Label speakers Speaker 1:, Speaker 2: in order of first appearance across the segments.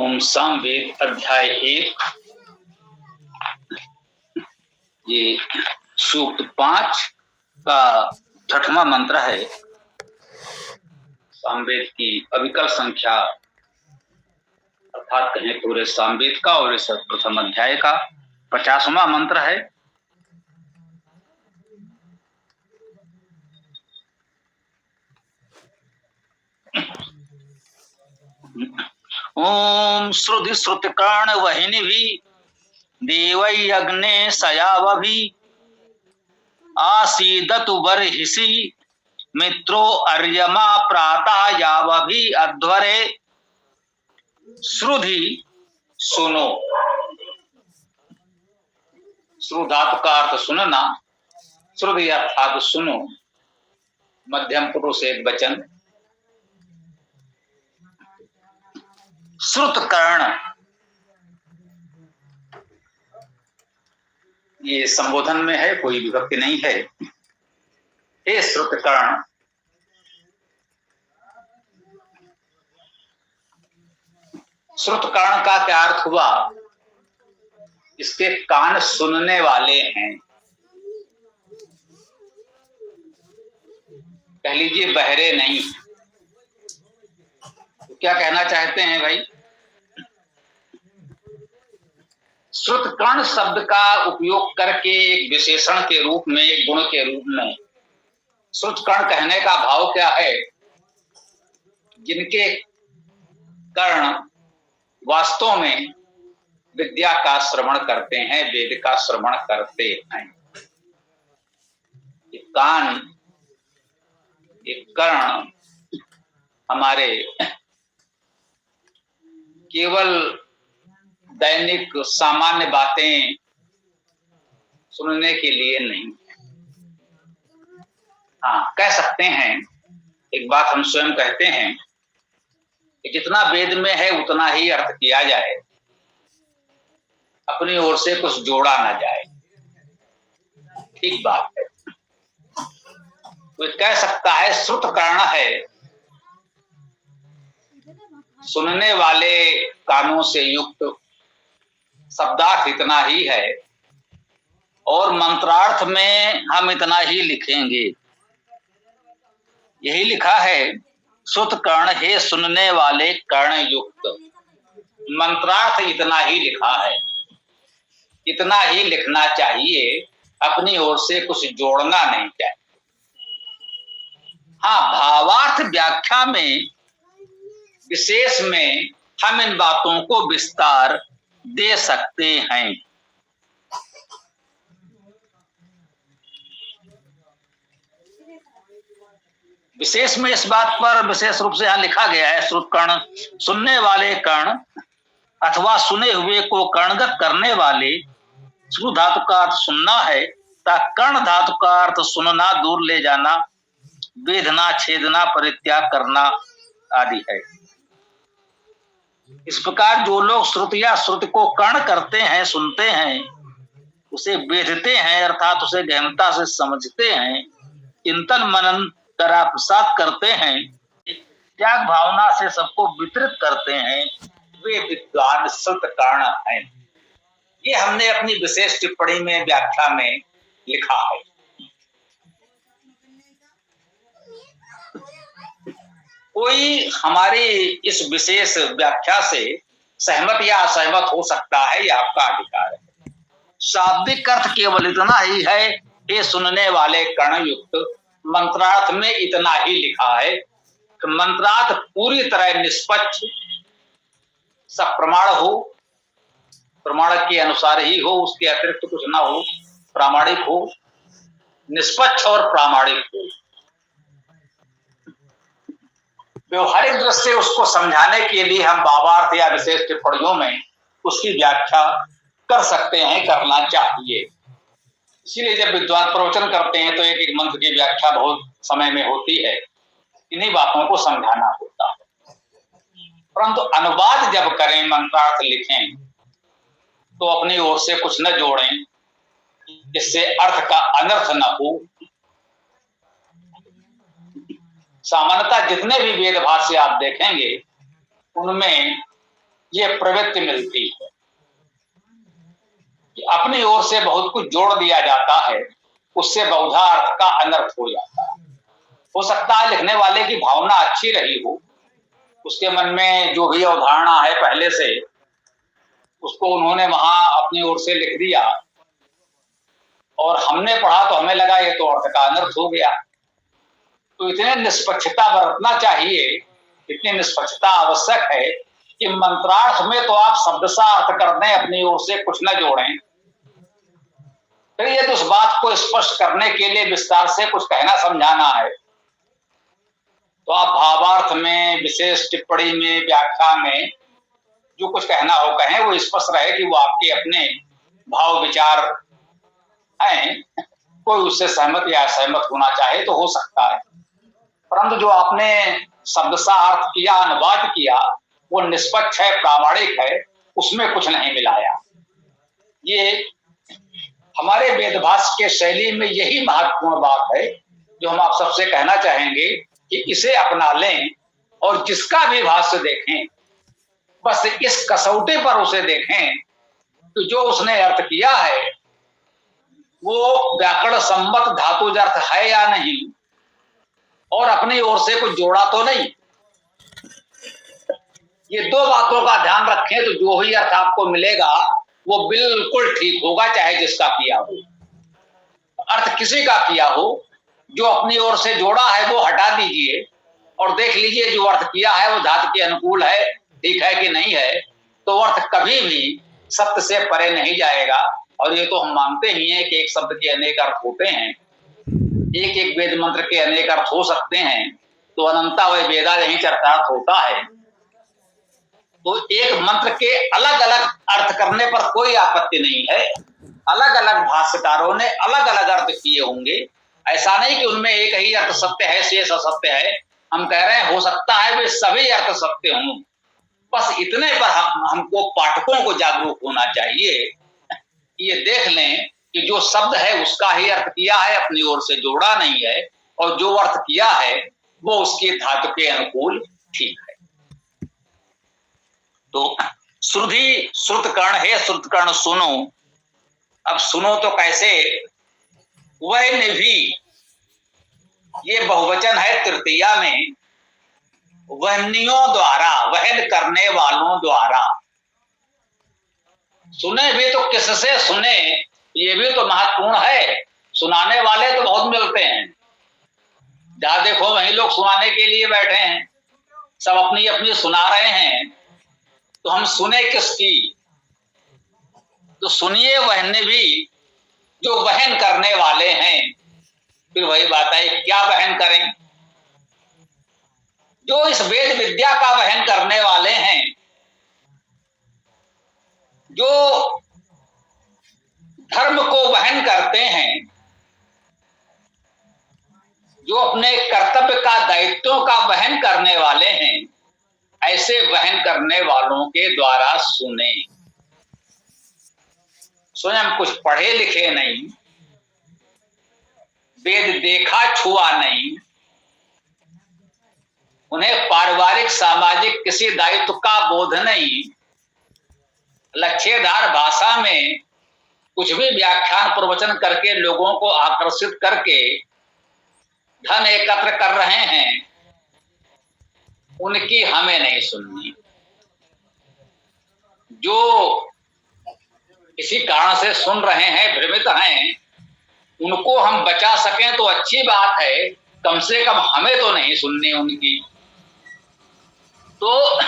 Speaker 1: ओम सामवेद अध्याय 1 ये सूक्त 5 का 6वां मंत्र है। सामवेद की अविकल संख्या अर्थात कहें पूरे सामवेद का और इस प्रथम अध्याय का 50वां मंत्र है। ओम श्रुति श्रुतिकर्ण वहिनी भी देवै अग्ने सयावभि आसीदतु बर्हिषि मित्रो अर्यमा प्रातः यावभि अध्वरे श्रुधि सुनो। श्रु धातु का अर्थ सुनना, श्रुधि अर्थात सुनो, मध्यम पुरुष एक वचन। श्रुतकर्ण ये संबोधन में है, कोई विभक्ति नहीं है। हे श्रुतकर्ण, श्रुतकर्ण का क्या अर्थ हुआ? इसके कान सुनने वाले हैं। कह लीजिए बहरे नहीं। तो क्या कहना चाहते हैं भाई? श्रुतकर्ण शब्द का उपयोग करके एक विशेषण के रूप में, एक गुण के रूप में श्रुतकर्ण कहने का भाव क्या है? जिनके कर्ण वास्तव में विद्या का श्रवण करते हैं, वेद का श्रवण करते हैं। ये कान, ये कर्ण हमारे केवल दैनिक सामान्य बातें सुनने के लिए नहीं। हाँ, कह सकते हैं, एक बात हम स्वयं कहते हैं कि जितना वेद में है उतना ही अर्थ किया जाए, अपनी ओर से कुछ जोड़ा ना जाए। ठीक बात है। कोई कह सकता है श्रुतकर्ण है, सुनने वाले कानों से युक्त। शब्दार्थ इतना ही है और मंत्रार्थ में हम इतना ही लिखेंगे। यही लिखा है, श्रुतकर्ण हे सुनने वाले कर्ण युक्त। मंत्रार्थ इतना ही लिखा है, इतना ही लिखना चाहिए, अपनी ओर से कुछ जोड़ना नहीं चाहिए। हाँ, भावार्थ व्याख्या में विशेष में हम इन बातों को विस्तार दे सकते हैं। विशेष में इस बात पर विशेष रूप से यहां लिखा गया है, श्रुतकर्ण सुनने वाले कर्ण अथवा सुने हुए को कर्णगत करने वाले। श्रु धातु का अर्थ सुनना है, कर्ण धातु का अर्थ सुनना, दूर ले जाना, वेदना, छेदना, परित्याग करना आदि है। इस प्रकार जो लोग श्रुति या श्रुति को कर्ण करते हैं, सुनते हैं, उसे वेधते हैं अर्थात उसे गहनता से समझते हैं, चिंतन मनन करा प्रसाद करते हैं, त्याग भावना से सबको वितरित करते हैं, वे विद्वान श्रुतकर्ण हैं। ये हमने अपनी विशेष टिप्पणी में, व्याख्या में लिखा है। कोई हमारी इस विशेष व्याख्या से सहमत या असहमत हो सकता है, यह आपका अधिकार है। शाब्दिक अर्थ केवल इतना ही है, ये सुनने वाले कर्ण युक्त। मंत्रार्थ में इतना ही लिखा है कि मंत्रार्थ पूरी तरह निष्पक्ष, सब प्रमाण हो, प्रमाण के अनुसार ही हो, उसके अतिरिक्त कुछ ना हो, प्रामाणिक हो, निष्पक्ष और प्रामाणिक हो। व्यवहारिक दृष्टि से उसको समझाने के लिए हम भावार्थ या विशेष टिप्पणियों में उसकी व्याख्या कर सकते हैं, करना चाहिए। इसीलिए जब विद्वान प्रवचन करते हैं तो एक एक मंत्र की व्याख्या बहुत समय में होती है। इन्हीं बातों को समझाना होता है। परंतु अनुवाद जब करें, मंत्रार्थ लिखें, तो अपनी ओर से कुछ न जोड़ें, जिससे अर्थ का अनर्थ न हो। सामान्यतः जितने भी वेद भाष्य आप देखेंगे, उनमें ये प्रवृत्ति मिलती है कि अपनी ओर से बहुत कुछ जोड़ दिया जाता है, उससे बहुधा अर्थ का अनर्थ हो जाता है। हो सकता है लिखने वाले की भावना अच्छी रही हो, उसके मन में जो भी अवधारणा है पहले से, उसको उन्होंने वहां अपनी ओर से लिख दिया और हमने पढ़ा तो हमें लगा ये तो अर्थ का अनर्थ हो गया। तो इतने निष्पक्षता बरतना चाहिए, इतनी निष्पक्षता आवश्यक है कि मंत्रार्थ में तो आप शब्दशः अर्थ कर दें, अपनी ओर से कुछ न जोड़ें। फिर यदि उस बात को स्पष्ट करने के लिए विस्तार से कुछ कहना समझाना है तो आप भावार्थ में, विशेष टिप्पणी में, व्याख्या में जो कुछ कहना हो कहें, वो स्पष्ट रहे कि वो आपके अपने भाव विचार हैं। कोई उससे सहमत या असहमत होना चाहे तो हो सकता है, परंतु जो आपने शब्दशः अर्थ किया, अनुवाद किया, वो निष्पक्ष है, प्रामाणिक है, उसमें कुछ नहीं मिलाया। ये हमारे वेदभाष के शैली में यही महत्वपूर्ण बात है जो हम आप सबसे कहना चाहेंगे कि इसे अपना लें और जिसका भी भाष्य देखें बस इस कसौटी पर उसे देखें कि जो उसने अर्थ किया है वो व्याकरण सम्मत धातुज अर्थ है या नहीं, और अपनी ओर से कुछ जोड़ा तो नहीं। ये दो बातों का ध्यान रखें तो जो ही अर्थ आपको मिलेगा वो बिल्कुल ठीक होगा, चाहे जिसका किया हो। अर्थ किसी का किया हो, जो अपनी ओर से जोड़ा है वो हटा दीजिए और देख लीजिए जो अर्थ किया है वो धातु के अनुकूल है, ठीक है कि नहीं है। तो अर्थ कभी भी सत्य से परे नहीं जाएगा। और ये तो हम मानते ही हैं कि एक शब्द के अनेक अर्थ होते हैं, एक एक वेद मंत्र के अनेक अर्थ हो सकते हैं, तो अनंता वह वेदा यही चरितार्थ होता है। तो एक मंत्र के अलग अलग अर्थ करने पर कोई आपत्ति नहीं है। अलग अलग भाष्यकारों ने अलग अलग अर्थ किए होंगे, ऐसा नहीं कि उनमें एक ही अर्थ सत्य है, शेष असत्य है। हम कह रहे हैं हो सकता है वे सभी अर्थ सत्य हों, बस इतने पर हमको पाठकों को जागरूक होना चाहिए। ये देख लें कि जो शब्द है उसका ही अर्थ किया है, अपनी ओर से जोड़ा नहीं है, और जो अर्थ किया है वो उसकी धातु के अनुकूल ठीक है। तो श्रुति श्रुतकर्ण है, श्रुतकर्ण सुनो। अब सुनो तो कैसे, वह निभी, ये बहुवचन है तृतीया में, वहनियों द्वारा, वहन करने वालों द्वारा। सुने भी तो किससे सुने, ये भी तो महत्वपूर्ण है। सुनाने वाले तो बहुत मिलते हैं, जहां देखो वहीं लोग सुनाने के लिए बैठे हैं, सब अपनी अपनी सुना रहे हैं, तो हम सुने किसकी। तो सुनिए वहन भी, जो वहन करने वाले हैं। फिर वही बात है, क्या वहन करें, जो इस वेद विद्या का वहन करने वाले हैं, जो धर्म को वहन करते हैं, जो अपने कर्तव्य का, दायित्वों का वहन करने वाले हैं, ऐसे वहन करने वालों के द्वारा सुने। स्वयं कुछ पढ़े लिखे नहीं, वेद देखा छुआ नहीं, उन्हें पारिवारिक सामाजिक किसी दायित्व का बोध नहीं, लक्ष्यधार भाषा में कुछ भी व्याख्यान प्रवचन करके लोगों को आकर्षित करके धन एकत्र कर रहे हैं, उनकी हमें नहीं सुननी। जो किसी कारण से सुन रहे हैं, भ्रमित हैं, उनको हम बचा सकें तो अच्छी बात है, कम से कम हमें तो नहीं सुननी उनकी। तो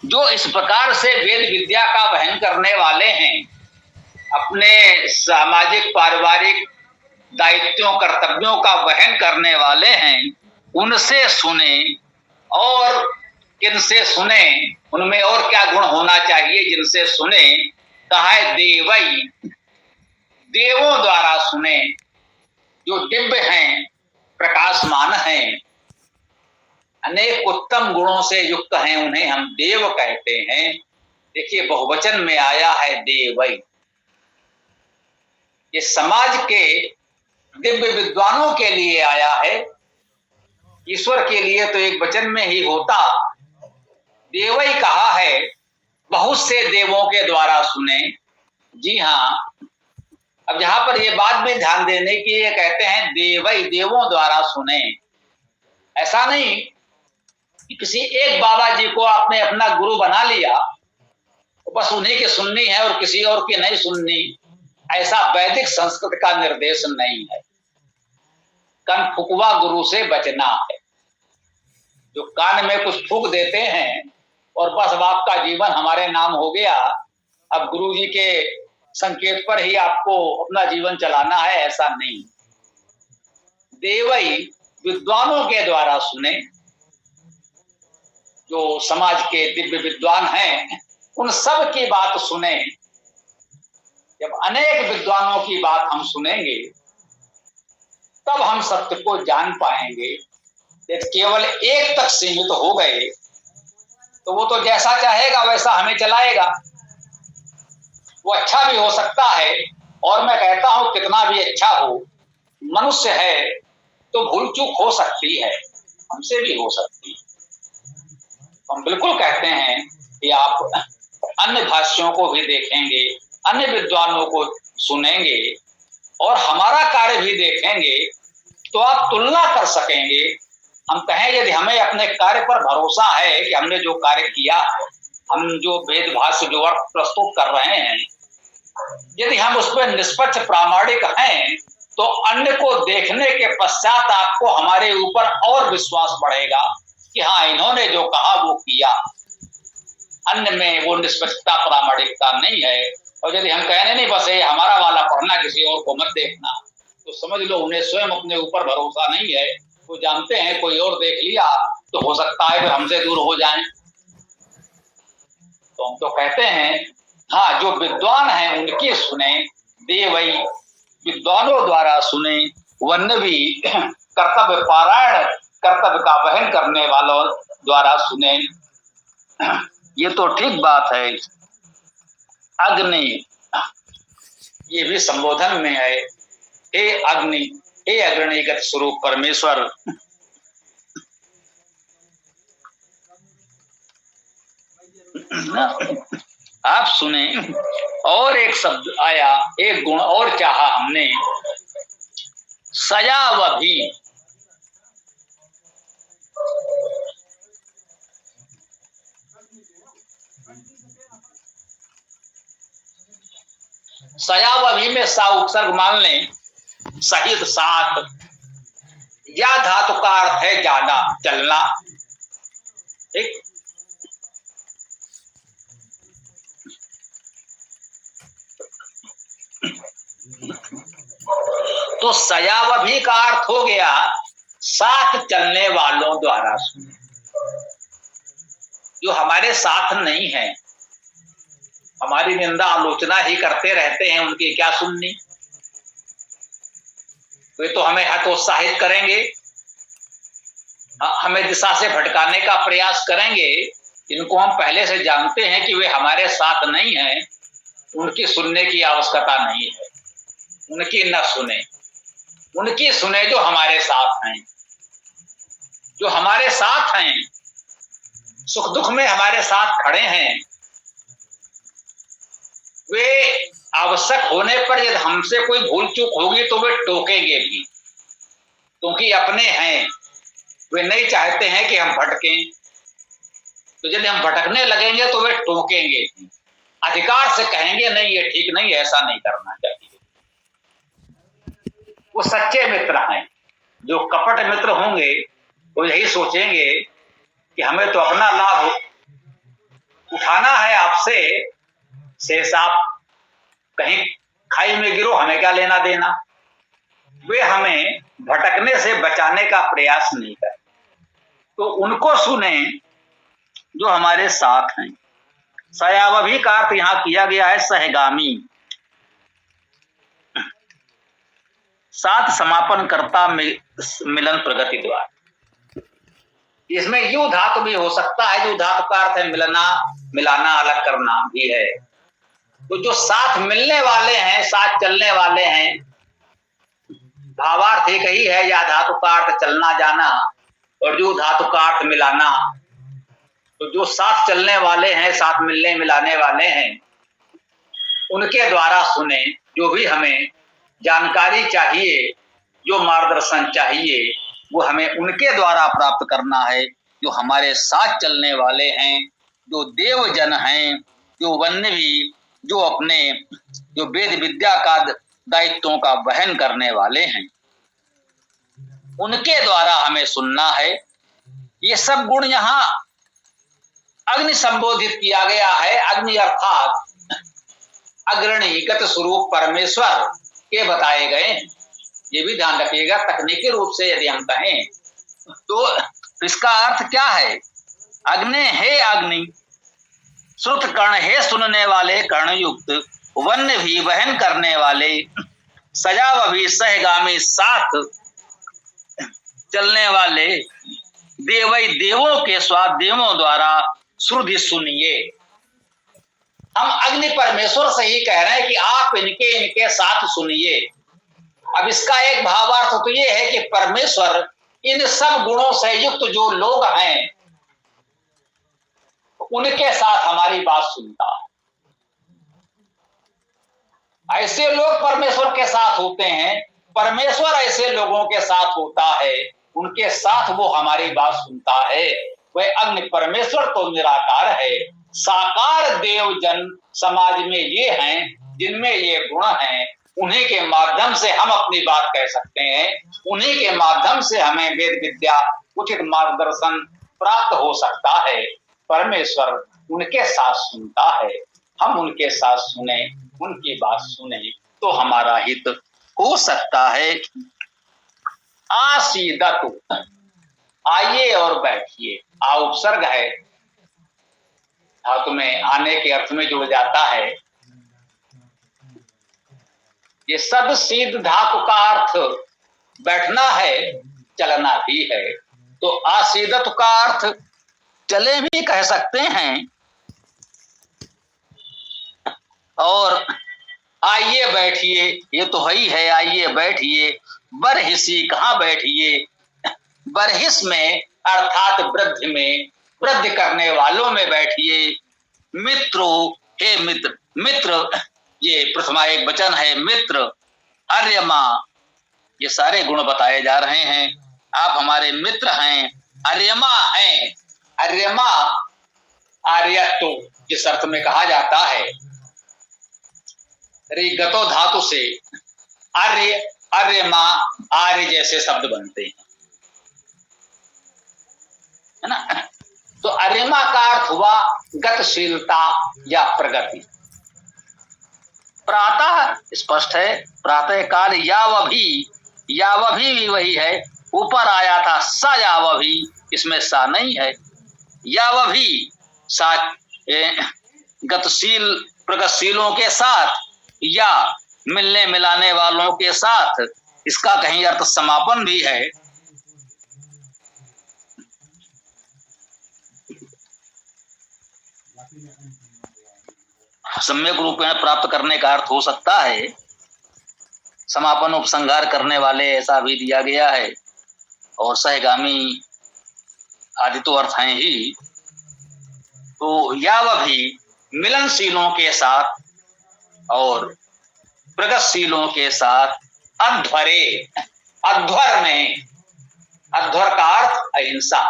Speaker 1: जो इस प्रकार से वेद विद्या का वहन करने वाले हैं, अपने सामाजिक पारिवारिक दायित्वों कर्तव्यों का वहन करने वाले हैं, उनसे सुने। और किनसे सुने, उनमें और क्या गुण होना चाहिए जिनसे सुने, कहा है देवई, देवों द्वारा सुने, जो दिव्य हैं, प्रकाशमान हैं, अनेक उत्तम गुणों से युक्त हैं, उन्हें हम देव कहते हैं। देखिए बहुवचन में आया है देवई, ये समाज के दिव्य विद्वानों के लिए आया है, ईश्वर के लिए तो एक वचन में ही होता। देवई कहा है बहुत से देवों के द्वारा सुने। जी हाँ, अब यहां पर ये बात भी ध्यान देने की, ये कहते हैं देवई, देवों द्वारा सुने। ऐसा नहीं कि किसी एक बाबा जी को आपने अपना गुरु बना लिया, तो बस उन्हीं की सुननी है और किसी और की नहीं सुननी, ऐसा वैदिक संस्कृत का निर्देश नहीं है। कन फुकवा गुरु से बचना है। जो कान में कुछ फूक देते हैं और बस अब आपका जीवन हमारे नाम हो गया, अब गुरु जी के संकेत पर ही आपको अपना जीवन चलाना है, ऐसा नहीं। देवई, विद्वानों के द्वारा सुने। जो समाज के दिव्य विद्वान हैं, उन सब की बात सुने। जब अनेक विद्वानों की बात हम सुनेंगे, तब हम सत्य को जान पाएंगे। यदि केवल एक तक सीमित हो गए, तो वो तो जैसा चाहेगा वैसा हमें चलाएगा। वो अच्छा भी हो सकता है, और मैं कहता हूं कितना भी अच्छा हो, मनुष्य है तो भूल चूक हो सकती है, हमसे भी हो सकती है। हम बिल्कुल कहते हैं कि आप अन्य भाष्यों को भी देखेंगे, अन्य विद्वानों को सुनेंगे और हमारा कार्य भी देखेंगे, तो आप तुलना कर सकेंगे। हम कहें यदि हमें अपने कार्य पर भरोसा है कि हमने जो कार्य किया, हम जो वेद भाष्य जो अर्थ प्रस्तुत कर रहे हैं, यदि हम उस पर निष्पक्ष प्रामाणिक हैं, तो अन्य को देखने के पश्चात आपको हमारे ऊपर और विश्वास बढ़ेगा कि हाँ, इन्होंने जो कहा वो किया। अन्य में वो निष्पक्षता प्रामाणिकता नहीं है। और यदि हम कहने नहीं बस ये हमारा वाला पढ़ना, किसी और को मत देखना, तो समझ लो उन्हें स्वयं अपने ऊपर भरोसा नहीं है। वो जानते हैं कोई और देख लिया तो हो सकता है फिर हमसे दूर हो जाएं। तो हम तो कहते हैं हाँ, जो विद्वान हैं उनकी सुने। देवई, विद्वानों द्वारा सुने। वन्य भी, कर्तव्य पारायण, कर्तव्य का वहन करने वालों द्वारा सुने। ये तो ठीक बात है। अग्नि, ये भी संबोधन में है। हे अग्नि, हे अग्निगत स्वरूप परमेश्वर, आप सुने। और एक शब्द आया, एक गुण और चाहा हमने, सयावभी। सयावभी में सा उपसर्ग मान लें, सहित साथ। या धातु का अर्थ है जाना, चलना। ठीक, तो सयावभी का अर्थ हो गया साथ चलने वालों द्वारा सुने। जो हमारे साथ नहीं है, हमारी निंदा आलोचना ही करते रहते हैं, उनकी क्या सुननी। वे तो हमें हतोत्साहित करेंगे, हमें दिशा से भटकाने का प्रयास करेंगे। इनको हम पहले से जानते हैं कि वे हमारे साथ नहीं हैं, उनकी सुनने की आवश्यकता नहीं है। उनकी न सुने, उनकी सुने जो हमारे साथ हैं। जो हमारे साथ हैं, सुख दुख में हमारे साथ खड़े हैं, वे आवश्यक होने पर यदि हमसे कोई भूल चूक होगी तो वे टोकेंगे भी, क्योंकि अपने हैं। वे नहीं चाहते हैं कि हम भटकें, तो यदि हम भटकने लगेंगे तो वे टोकेंगे, अधिकार से कहेंगे नहीं ये ठीक नहीं, ऐसा नहीं करना चाहिए। वो सच्चे मित्र हैं। जो कपट मित्र होंगे वो यही सोचेंगे कि हमें तो अपना लाभ उठाना है आपसे, शेष आप कहीं खाई में गिरो, हमें क्या लेना देना। वे हमें भटकने से बचाने का प्रयास नहीं करते। तो उनको सुने जो हमारे साथ हैं। सयावभी का अर्थ यहां किया गया है सहगामी, साथ समापन करता मिलन प्रगति द्वारा। इसमें यू धातु भी हो सकता है। जो धातु का अर्थ है मिलना, मिलाना, अलग करना भी है। तो जो साथ मिलने वाले हैं, साथ चलने वाले हैं, भावार्थ एक ही है। या धातु का अर्थ चलना जाना, और जो धातु का अर्थ मिलाना। तो जो साथ चलने वाले हैं, साथ मिलने मिलाने वाले हैं, उनके द्वारा सुने। जो भी हमें जानकारी चाहिए, जो मार्गदर्शन चाहिए, वो हमें उनके द्वारा प्राप्त करना है, जो हमारे साथ चलने वाले हैं, जो देवजन हैं, जो वन्य भी, जो अपने जो वेद विद्या का दायित्वों का वहन करने वाले हैं, उनके द्वारा हमें सुनना है। ये सब गुण यहाँ अग्नि संबोधित किया गया है। अग्नि अर्थात अग्रणी गत स्वरूप परमेश्वर के बताए गए। ये भी ध्यान रखिएगा, तकनीकी रूप से यदि हम कहें तो इसका अर्थ क्या है? अग्नि है अग्नि, श्रुत कर्ण है सुनने वाले कर्णयुक्त, वन्य भी वहन करने वाले, सजाव भी सहगामी साथ चलने वाले, देवई देवों के स्वाद देवों द्वारा श्रुति सुनिए। हम अग्नि परमेश्वर से ही कह रहे हैं कि आप इनके साथ सुनिए। अब इसका एक भावार्थ तो ये है कि परमेश्वर इन सब गुणों से युक्त जो लोग हैं, उनके साथ हमारी बात सुनता है। ऐसे लोग परमेश्वर के साथ होते हैं, परमेश्वर ऐसे लोगों के साथ होता है, उनके साथ वो हमारी बात सुनता है। वह अग्नि परमेश्वर तो निराकार है। साकार देव जन समाज में ये हैं जिनमें ये गुण हैं, उन्हीं के माध्यम से हम अपनी बात कह सकते हैं, उन्हीं के माध्यम से हमें वेद विद्या उचित मार्गदर्शन प्राप्त हो सकता है। परमेश्वर उनके साथ सुनता है, हम उनके साथ सुने, उनकी बात सुने तो हमारा हित हो सकता है। आसीदतु, आइए और बैठिए। आ उपसर्ग है, धातु में आने के अर्थ में जुड़ जाता है। ये सब सीध धातु का अर्थ बैठना है, चलना भी है। तो आसीदतु का अर्थ चले भी कह सकते हैं, और आइए बैठिए ये तो है ही है। आइए बैठिए, बरहिसी कहाँ बैठिए? बरहिस में अर्थात वृद्धि में, वृद्धि करने वालों में बैठिए। मित्रो, हे मित्र, मित्र ये प्रथमा एक वचन है, मित्र। अर्यमा, ये सारे गुण बताए जा रहे हैं। आप हमारे मित्र हैं, अर्यमा हैं। अर्यमा आर्यत्व जिस अर्थ में कहा जाता है, गतो धातु से आर्य, अर्यमा, आर्य जैसे शब्द बनते हैं, है ना। तो अर्यमा का अर्थ हुआ गतिशीलता या प्रगति। प्रातः स्पष्ट है, प्रातः काल यावभी भी वही है, ऊपर आया था सा यावभी, इसमें सा नहीं है। यावभी सा गतिशील प्रगतिशीलों के साथ या मिलने मिलाने वालों के साथ, इसका कहीं अर्थ समापन भी है। सम्यक रूप में प्राप्त करने का अर्थ हो सकता है। समापन उपसंहार करने वाले ऐसा भी दिया गया है, और सहगामी आदि तो अर्थ हैं ही। तो यावभी मिलनशीलों के साथ और प्रगतिशीलों के साथ, अध्वरे, अध्वर में, अध्वर का अर्थ अहिंसा,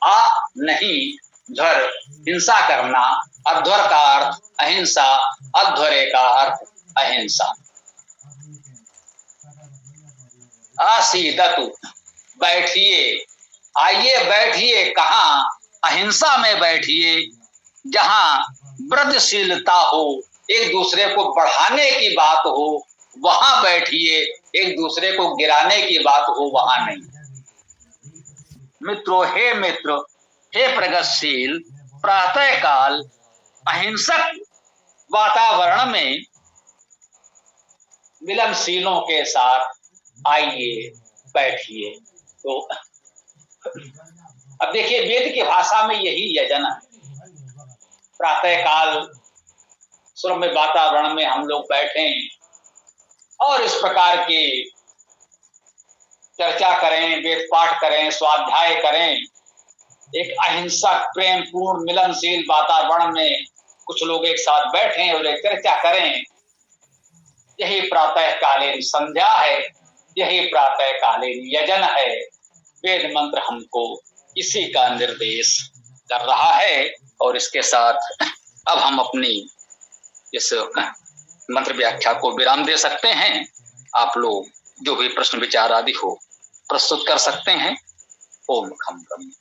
Speaker 1: आ नहीं ध्वर हिंसा करना, अध्वर का अर्थ अहिंसा, अध्वरे का अर्थ अहिंसा। आसीदतु, बैठिए, आइए बैठिए कहाँ? अहिंसा में बैठिए, जहां वृद्धिशीलता हो, एक दूसरे को बढ़ाने की बात हो, वहां बैठिए। एक दूसरे को गिराने की बात हो, वहां नहीं। मित्रों, हे मित्र, हे प्रगतिशील, प्रातः काल अहिंसक वातावरण में मिलनशीलों के साथ आइए बैठिए। तो अब देखिए, वेद की भाषा में यही यजन है। प्रातः काल सुरम्य वातावरण में हम लोग बैठें और इस प्रकार की चर्चा करें, वेद पाठ करें, स्वाध्याय करें, एक अहिंसक प्रेम पूर्ण मिलनशील वातावरण में कुछ लोग एक साथ बैठे और एक चर्चा करें। यही प्रातःकालीन संध्या है, यही प्रातःकालीन यजन है। वेद मंत्र हमको इसी का निर्देश कर रहा है। और इसके साथ अब हम अपनी इस मंत्र व्याख्या को विराम दे सकते हैं। आप लोग जो भी प्रश्न विचार आदि हो प्रस्तुत कर सकते हैं। ओम खम ब्रह्म।